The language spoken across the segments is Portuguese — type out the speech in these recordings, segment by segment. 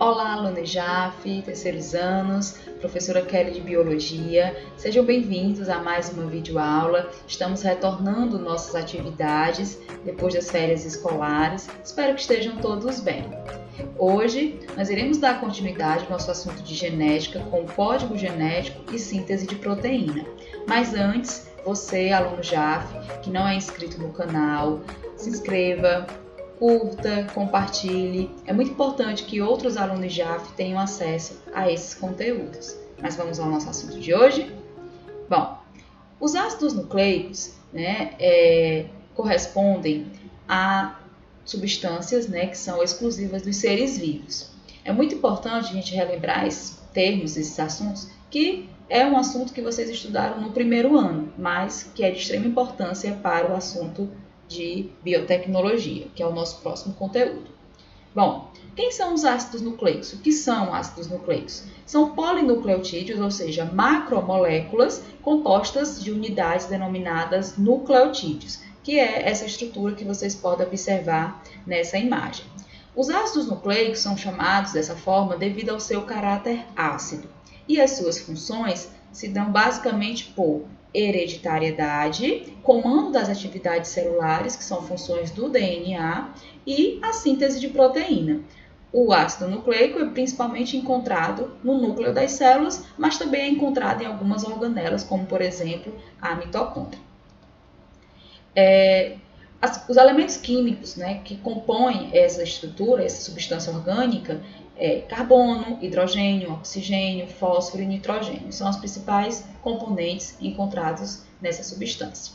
Olá, alunos JAF, terceiros anos, professora Kelly de Biologia, sejam bem-vindos a mais uma videoaula. Estamos retornando nossas atividades depois das férias escolares, espero que estejam todos bem. Hoje, nós iremos dar continuidade ao nosso assunto de genética com código genético e síntese de proteína. Mas antes, você, aluno JAF, que não é inscrito no canal, se inscreva, curta, compartilhe. É muito importante que outros alunos JAF tenham acesso a esses conteúdos. Mas vamos ao nosso assunto de hoje? Bom, os ácidos nucleicos correspondem a substâncias que são exclusivas dos seres vivos. É muito importante a gente relembrar esses termos, esses assuntos, que é um assunto que vocês estudaram no primeiro ano, mas que é de extrema importância para o assunto de biotecnologia, que é o nosso próximo conteúdo. Bom, quem são os ácidos nucleicos? O que são ácidos nucleicos? São polinucleotídeos, ou seja, macromoléculas compostas de unidades denominadas nucleotídeos, que é essa estrutura que vocês podem observar nessa imagem. Os ácidos nucleicos são chamados dessa forma devido ao seu caráter ácido, e as suas funções se dão basicamente por hereditariedade, comando das atividades celulares, que são funções do DNA, e a síntese de proteína. O ácido nucleico é principalmente encontrado no núcleo das células, mas também é encontrado em algumas organelas, como por exemplo a mitocôndria. Os elementos químicos que compõem essa estrutura, essa substância orgânica, carbono, hidrogênio, oxigênio, fósforo e nitrogênio. São os principais componentes encontrados nessa substância.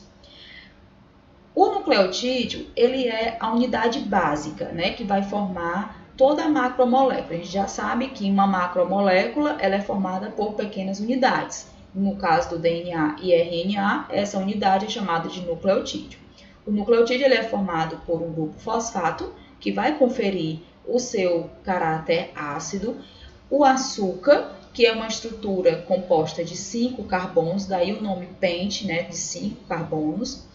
O nucleotídeo, ele é a unidade básica, que vai formar toda a macromolécula. A gente já sabe que uma macromolécula ela é formada por pequenas unidades. No caso do DNA e RNA, essa unidade é chamada de nucleotídeo. O nucleotídeo ele é formado por um grupo fosfato, que vai conferir o seu caráter ácido, o açúcar, que é uma estrutura composta de 5 carbonos, daí o nome pente, de 5 carbonos.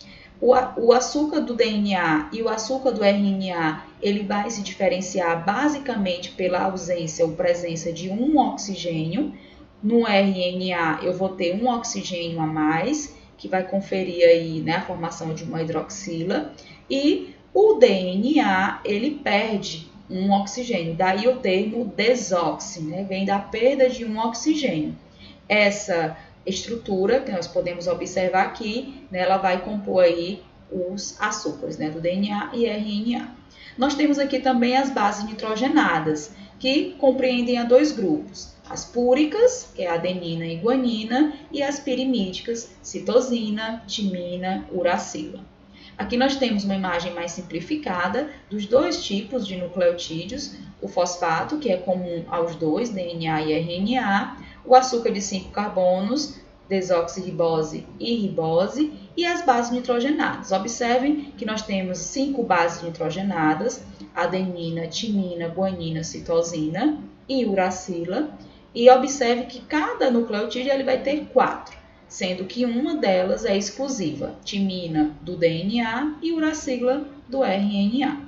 O açúcar do DNA e o açúcar do RNA, ele vai se diferenciar basicamente pela ausência ou presença de um oxigênio. No RNA eu vou ter um oxigênio a mais, que vai conferir aí, a formação de uma hidroxila, e o DNA, ele perde um oxigênio, daí o termo desoxi, vem da perda de um oxigênio. Essa estrutura que nós podemos observar aqui, ela vai compor aí os açúcares, do DNA e RNA. Nós temos aqui também as bases nitrogenadas, que compreendem a dois grupos. As púricas, que é a adenina e guanina, e as pirimídicas, citosina, timina, uracila. Aqui nós temos uma imagem mais simplificada dos dois tipos de nucleotídeos, o fosfato, que é comum aos dois, DNA e RNA, o açúcar de 5 carbonos, desoxirribose e ribose, e as bases nitrogenadas. Observem que nós temos 5 bases nitrogenadas, adenina, timina, guanina, citosina e uracila, e observe que cada nucleotídeo ele vai ter 4. Sendo que uma delas é exclusiva, timina do DNA e uracila do RNA.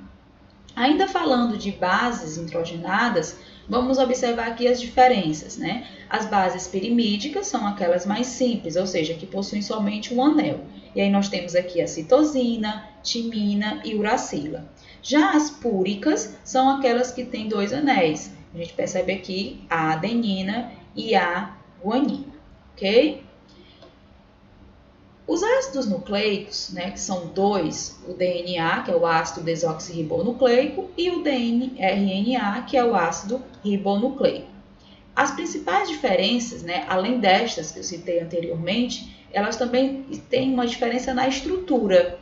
Ainda falando de bases nitrogenadas, vamos observar aqui as diferenças, As bases pirimídicas são aquelas mais simples, ou seja, que possuem somente um anel. E aí nós temos aqui a citosina, timina e uracila. Já as púricas são aquelas que têm 2 anéis. A gente percebe aqui a adenina e a guanina, ok? Os ácidos nucleicos, que são 2, o DNA, que é o ácido desoxirribonucleico, e o RNA, que é o ácido ribonucleico. As principais diferenças, além destas que eu citei anteriormente, elas também têm uma diferença na estrutura.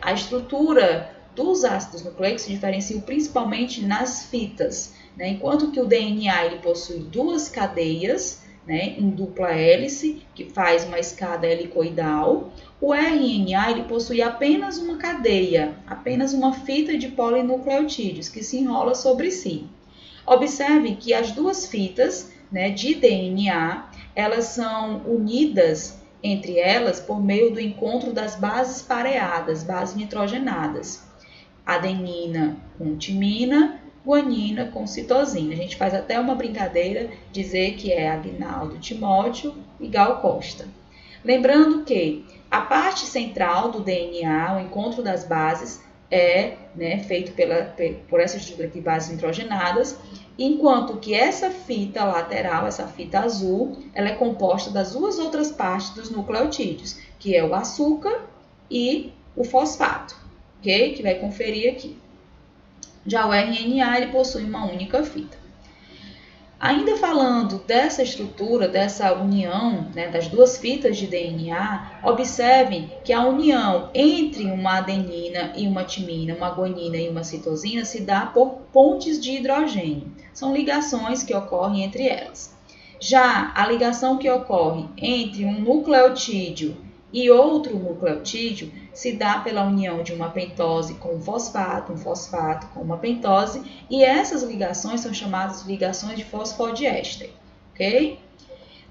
A estrutura dos ácidos nucleicos se diferencia principalmente nas fitas. Enquanto que o DNA ele possui 2 cadeias, em dupla hélice, que faz uma escada helicoidal. O RNA ele possui apenas uma cadeia, apenas uma fita de polinucleotídeos que se enrola sobre si. Observe que as 2 fitas de DNA, elas são unidas entre elas por meio do encontro das bases pareadas, bases nitrogenadas. Adenina com timina guanina com citosina. A gente faz até uma brincadeira, dizer que é Agnaldo Timóteo e Gal Costa. Lembrando que a parte central do DNA, o encontro das bases, é feito por essa estrutura de bases nitrogenadas, enquanto que essa fita lateral, essa fita azul, ela é composta das duas outras partes dos nucleotídeos, que é o açúcar e o fosfato, ok? Que vai conferir aqui. Já o RNA, ele possui uma única fita. Ainda falando dessa estrutura, dessa união, das duas fitas de DNA, observem que a união entre uma adenina e uma timina, uma guanina e uma citosina, se dá por pontes de hidrogênio. São ligações que ocorrem entre elas. Já a ligação que ocorre entre um nucleotídeo e outro nucleotídeo se dá pela união de uma pentose com um fosfato com uma pentose, e essas ligações são chamadas de ligações de fosfodiéster, ok?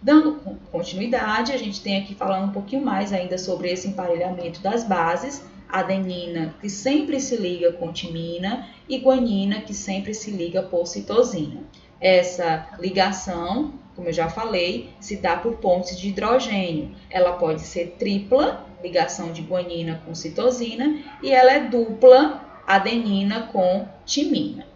Dando continuidade, a gente tem aqui falando um pouquinho mais ainda sobre esse emparelhamento das bases, adenina que sempre se liga com timina e guanina que sempre se liga por citosina. Essa ligação, como eu já falei, se dá por pontes de hidrogênio. Ela pode ser tripla, ligação de guanina com citosina, e ela é dupla, adenina com timina.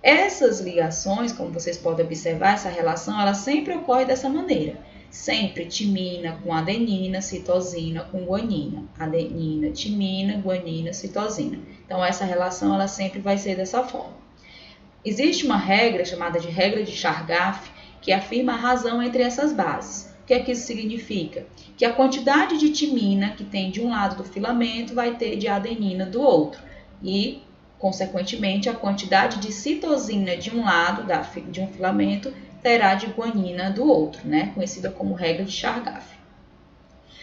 Essas ligações, como vocês podem observar, essa relação, ela sempre ocorre dessa maneira. Sempre timina com adenina, citosina com guanina. Adenina, timina, guanina, citosina. Então, essa relação, ela sempre vai ser dessa forma. Existe uma regra chamada de regra de Chargaff, que afirma a razão entre essas bases. O que é que isso significa? Que a quantidade de timina que tem de um lado do filamento vai ter de adenina do outro. E, consequentemente, a quantidade de citosina de um lado de um filamento terá de guanina do outro, conhecida como regra de Chargaff.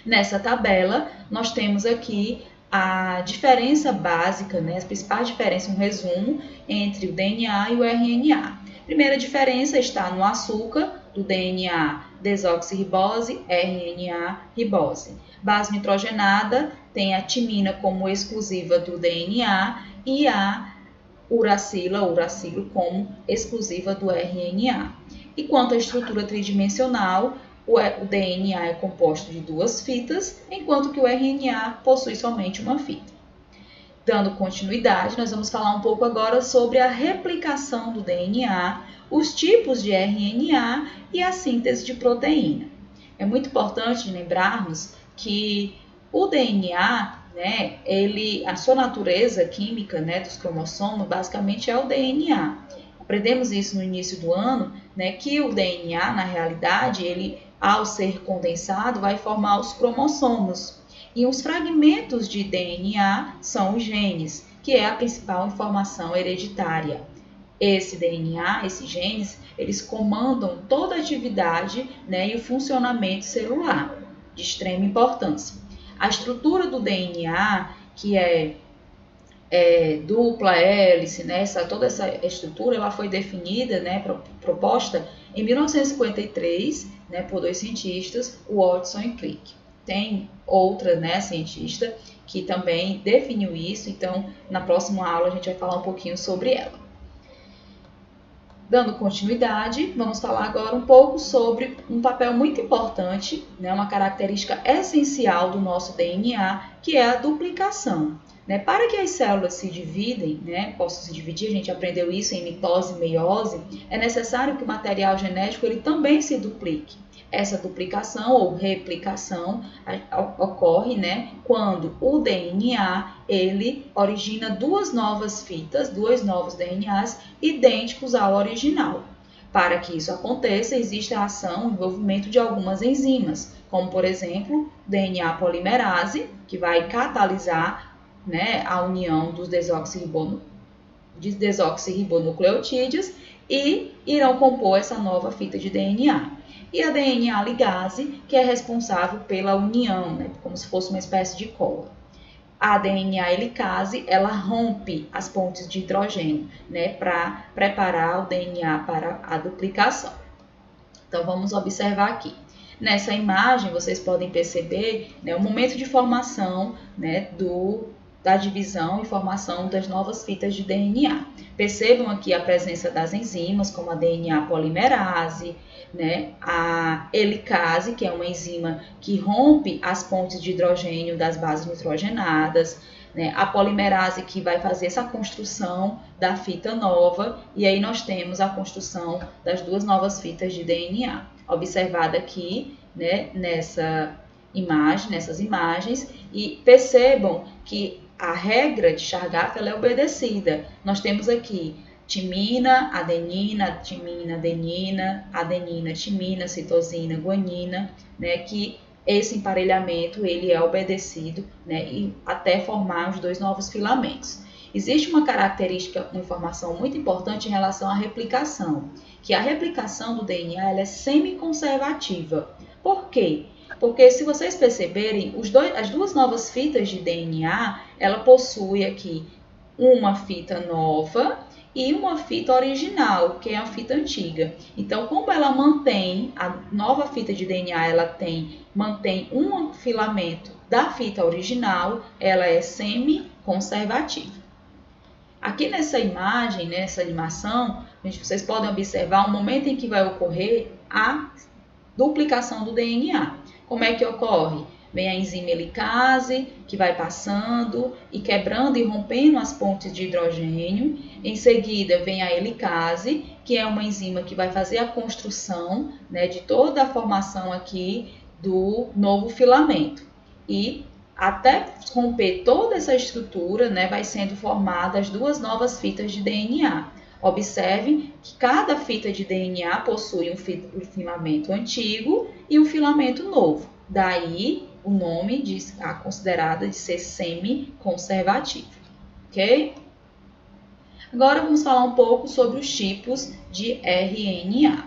Nessa tabela, nós temos aqui a diferença básica, as principais diferenças, um resumo entre o DNA e o RNA. A primeira diferença está no açúcar, do DNA desoxirribose, RNA ribose. Base nitrogenada tem a timina como exclusiva do DNA e a uracilo como exclusiva do RNA. E quanto à estrutura tridimensional, o DNA é composto de duas fitas, enquanto que o RNA possui somente uma fita. Dando continuidade, nós vamos falar um pouco agora sobre a replicação do DNA, os tipos de RNA e a síntese de proteína. É muito importante lembrarmos que o DNA, a sua natureza química, dos cromossomos, basicamente é o DNA. Aprendemos isso no início do ano, que o DNA, na realidade, ele, ao ser condensado, vai formar os cromossomos. E os fragmentos de DNA são os genes, que é a principal informação hereditária. Esse DNA, esses genes, eles comandam toda a atividade e o funcionamento celular, de extrema importância. A estrutura do DNA, que é dupla hélice, toda essa estrutura, ela foi definida, proposta em 1953, por dois cientistas, Watson e Crick. Tem outra, cientista que também definiu isso, então na próxima aula a gente vai falar um pouquinho sobre ela. Dando continuidade, vamos falar agora um pouco sobre um papel muito importante, uma característica essencial do nosso DNA, que é a duplicação. Para que as células se dividem, possam se dividir, a gente aprendeu isso em mitose e meiose, é necessário que o material genético ele também se duplique. Essa duplicação ou replicação ocorre quando o DNA ele origina duas novas fitas, dois novos DNAs idênticos ao original. Para que isso aconteça, existe a ação, o envolvimento de algumas enzimas, como por exemplo, DNA polimerase, que vai catalisar a união dos desoxirribonucleotídeos e irão compor essa nova fita de DNA. E a DNA ligase, que é responsável pela união, como se fosse uma espécie de cola. A DNA helicase, ela rompe as pontes de hidrogênio, para preparar o DNA para a duplicação. Então, vamos observar aqui. Nessa imagem, vocês podem perceber o momento de formação do da divisão e formação das novas fitas de DNA. Percebam aqui a presença das enzimas, como a DNA polimerase, né, a helicase, que é uma enzima que rompe as pontes de hidrogênio das bases nitrogenadas, né, a polimerase, que vai fazer essa construção da fita nova, e aí nós temos a construção das duas novas fitas de DNA, observada aqui, né, nessas imagens, e percebam que a regra de Chargaff ela é obedecida. Nós temos aqui timina, adenina, adenina, timina, citosina, guanina, né, que esse emparelhamento ele é obedecido, né, e até formar os dois novos filamentos. Existe uma característica, uma informação muito importante em relação à replicação, que a replicação do DNA ela é semiconservativa. Por quê? Porque se vocês perceberem, as duas novas fitas de DNA, ela possui aqui uma fita nova e uma fita original, que é a fita antiga. Então, como ela mantém, a nova fita de DNA, ela mantém um filamento da fita original, ela é semi-conservativa. Aqui nessa imagem, nessa animação, vocês podem observar o momento em que vai ocorrer a duplicação do DNA. Como é que ocorre? Vem a enzima helicase, que vai passando e quebrando e rompendo as pontes de hidrogênio. Em seguida, vem a helicase, que é uma enzima que vai fazer a construção, né, de toda a formação aqui do novo filamento. E até romper toda essa estrutura, né, vai sendo formadas as duas novas fitas de DNA. Observe que cada fita de DNA possui um filamento antigo e um filamento novo. Daí o nome considerada de ser semi-conservativa. Ok? Agora vamos falar um pouco sobre os tipos de RNA.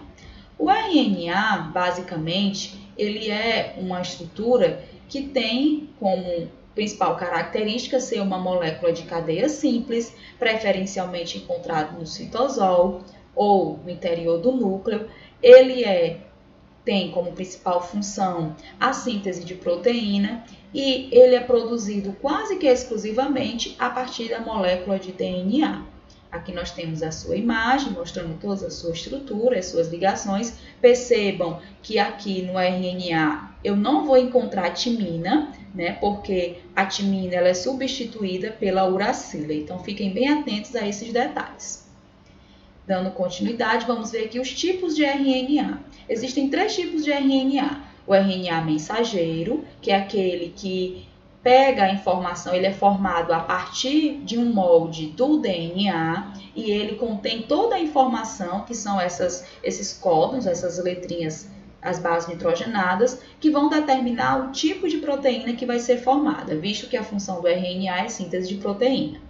O RNA, basicamente, ele é uma estrutura que tem como principal característica ser uma molécula de cadeia simples, preferencialmente encontrado no citosol ou no interior do núcleo. Ele tem como principal função a síntese de proteína e ele é produzido quase que exclusivamente a partir da molécula de DNA. Aqui nós temos a sua imagem, mostrando toda a sua estrutura, as suas ligações. Percebam que aqui no RNA eu não vou encontrar timina, né, porque a timina ela é substituída pela uracila. Então, fiquem bem atentos a esses detalhes. Dando continuidade, vamos ver aqui os tipos de RNA. Existem 3 tipos de RNA. O RNA mensageiro, que é aquele que pega a informação, ele é formado a partir de um molde do DNA e ele contém toda a informação, que são esses códons, essas letrinhas, as bases nitrogenadas, que vão determinar o tipo de proteína que vai ser formada, visto que a função do RNA é síntese de proteína.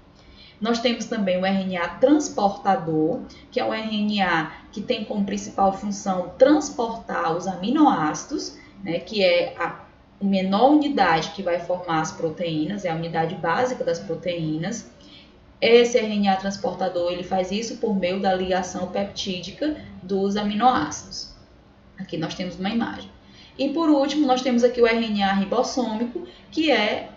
Nós temos também o RNA transportador, que é o RNA que tem como principal função transportar os aminoácidos, né, que é a menor unidade que vai formar as proteínas, é a unidade básica das proteínas. Esse RNA transportador ele faz isso por meio da ligação peptídica dos aminoácidos. Aqui nós temos uma imagem. E por último, nós temos aqui o RNA ribossômico, que é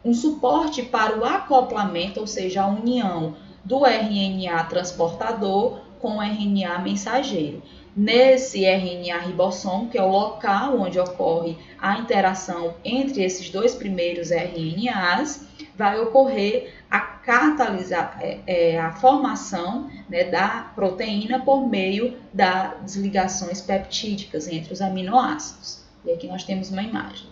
um suporte para o acoplamento, ou seja, a união do RNA transportador com o RNA mensageiro. Nesse RNA ribossômico, que é o local onde ocorre a interação entre esses dois primeiros RNAs, vai ocorrer a formação, né, da proteína por meio das ligações peptídicas entre os aminoácidos. E aqui nós temos uma imagem.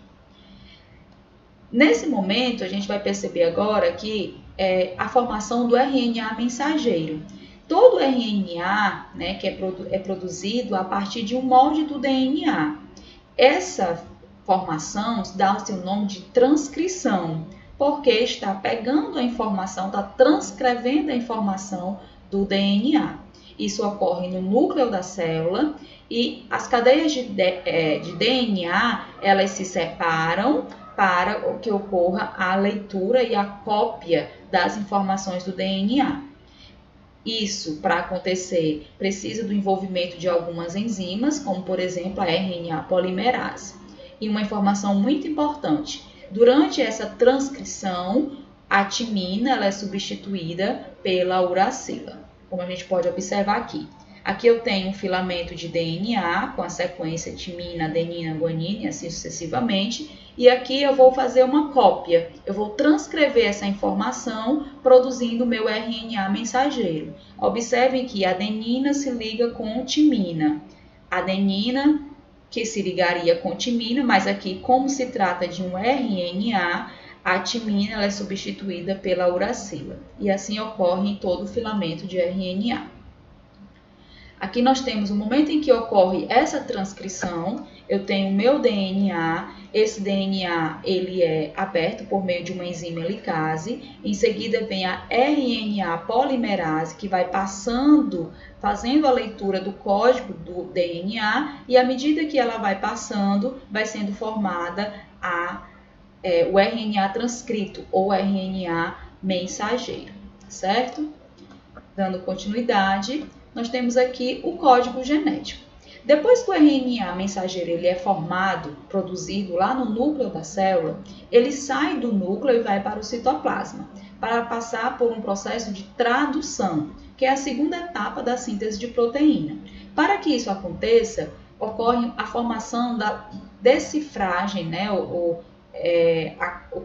Nesse momento, a gente vai perceber agora que a formação do RNA mensageiro. Todo RNA, né, que é produzido a partir de um molde do DNA. Essa formação dá o seu nome de transcrição, porque está pegando a informação, está transcrevendo a informação do DNA. Isso ocorre no núcleo da célula e as cadeias de DNA, elas se separam para que ocorra a leitura e a cópia das informações do DNA. Isso, para acontecer, precisa do envolvimento de algumas enzimas, como por exemplo a RNA polimerase. E uma informação muito importante, durante essa transcrição, a timina ela é substituída pela uracila, como a gente pode observar aqui. Aqui eu tenho um filamento de DNA com a sequência timina, adenina, guanina e assim sucessivamente. E aqui eu vou fazer uma cópia. Eu vou transcrever essa informação produzindo o meu RNA mensageiro. Observem que a adenina se liga com timina. A adenina que se ligaria com timina, mas aqui como se trata de um RNA, a timina ela é substituída pela uracila. E assim ocorre em todo o filamento de RNA. Aqui nós temos o momento em que ocorre essa transcrição, eu tenho o meu DNA, esse DNA ele é aberto por meio de uma enzima helicase, em seguida vem a RNA polimerase que vai fazendo a leitura do código do DNA e à medida que ela vai passando, vai sendo formada o RNA transcrito ou RNA mensageiro, certo? Dando continuidade, nós temos aqui o código genético. Depois que o RNA mensageiro ele é formado, produzido lá no núcleo da célula, ele sai do núcleo e vai para o citoplasma, para passar por um processo de tradução, que é a segunda etapa da síntese de proteína. Para que isso aconteça, ocorre a formação da decifragem, né? O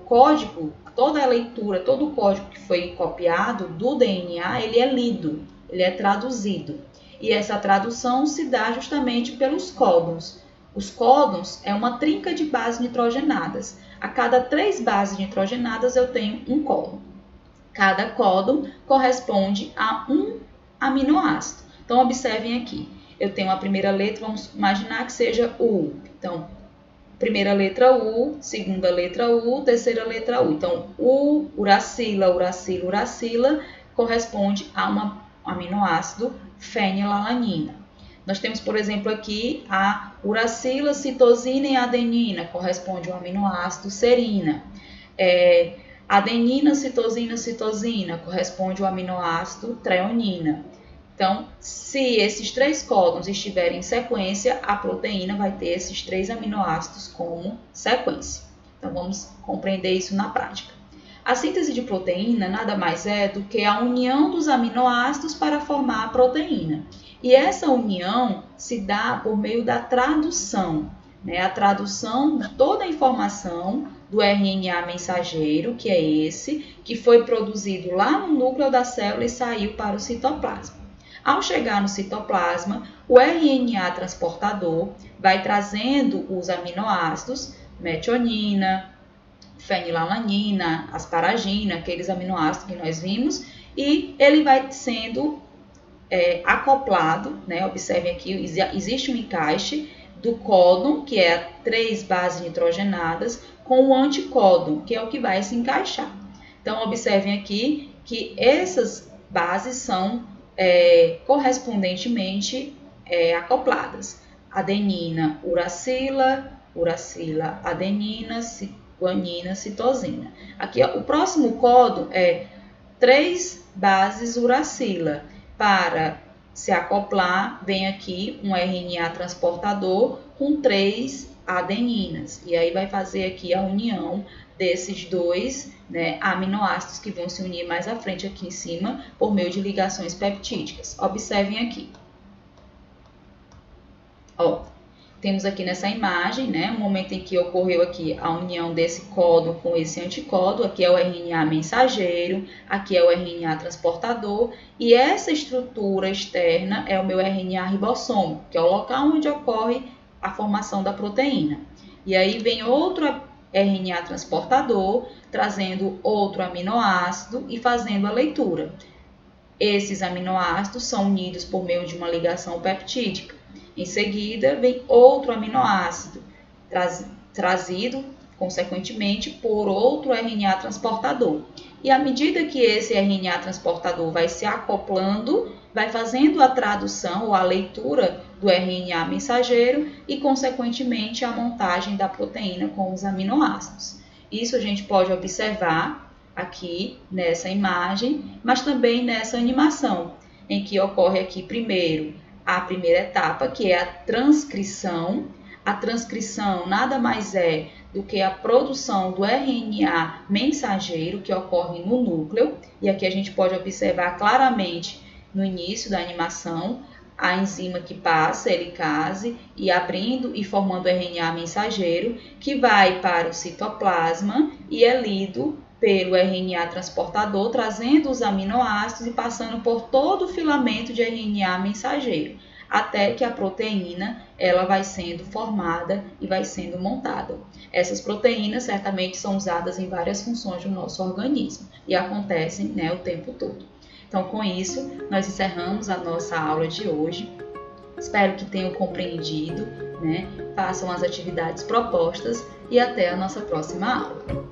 código, toda a leitura, todo o código que foi copiado do DNA, ele é lido, ele é traduzido. E essa tradução se dá justamente pelos códons. Os códons é uma trinca de bases nitrogenadas. A cada 3 bases nitrogenadas eu tenho um códon. Cada códon corresponde a um aminoácido. Então, observem aqui. Eu tenho a primeira letra, vamos imaginar que seja U. Então, primeira letra U, segunda letra U, terceira letra U. Então, U, uracila, uracila, uracila, corresponde a um aminoácido fenilalanina. Nós temos, por exemplo, aqui a uracila, citosina e adenina, corresponde ao aminoácido serina. Adenina, citosina, citosina, corresponde ao aminoácido treonina. Então, se esses 3 códons estiverem em sequência, a proteína vai ter esses 3 aminoácidos como sequência. Então, vamos compreender isso na prática. A síntese de proteína nada mais é do que a união dos aminoácidos para formar a proteína. E essa união se dá por meio da tradução, né? A tradução de toda a informação do RNA mensageiro, que é esse, que foi produzido lá no núcleo da célula e saiu para o citoplasma. Ao chegar no citoplasma, o RNA transportador vai trazendo os aminoácidos, metionina, fenilalanina, asparagina, aqueles aminoácidos que nós vimos, e ele vai sendo acoplado, né? Observem aqui, existe um encaixe do códon, que é 3 bases nitrogenadas, com o anticódon, que é o que vai se encaixar. Então, observem aqui que essas bases são correspondentemente acopladas. Adenina, uracila, uracila, adenina, guanina, citosina. Aqui, ó, o próximo códon é 3 bases uracila. Para se acoplar, vem aqui um RNA transportador com 3 adeninas. E aí vai fazer aqui a união desses 2, né, aminoácidos que vão se unir mais à frente aqui em cima por meio de ligações peptídicas. Observem aqui. Ó, temos aqui nessa imagem, né, o momento em que ocorreu aqui a união desse códon com esse anticódon. Aqui é o RNA mensageiro, aqui é o RNA transportador, e essa estrutura externa é o meu RNA ribossômico, que é o local onde ocorre a formação da proteína. E aí vem outro RNA transportador, trazendo outro aminoácido e fazendo a leitura. Esses aminoácidos são unidos por meio de uma ligação peptídica. Em seguida, vem outro aminoácido, trazido, consequentemente, por outro RNA transportador. E à medida que esse RNA transportador vai se acoplando, vai fazendo a tradução ou a leitura do RNA mensageiro e, consequentemente, a montagem da proteína com os aminoácidos. Isso a gente pode observar aqui nessa imagem, mas também nessa animação, em que ocorre aqui primeiro a primeira etapa, que é a transcrição. A transcrição nada mais é do que a produção do RNA mensageiro que ocorre no núcleo, e aqui a gente pode observar claramente no início da animação a enzima que passa, helicase, e abrindo e formando o RNA mensageiro, que vai para o citoplasma e é lido pelo RNA transportador, trazendo os aminoácidos e passando por todo o filamento de RNA mensageiro, até que a proteína ela vai sendo formada e vai sendo montada. Essas proteínas certamente são usadas em várias funções do nosso organismo e acontecem, né, o tempo todo. Então, com isso, nós encerramos a nossa aula de hoje. Espero que tenham compreendido, né? Façam as atividades propostas e até a nossa próxima aula.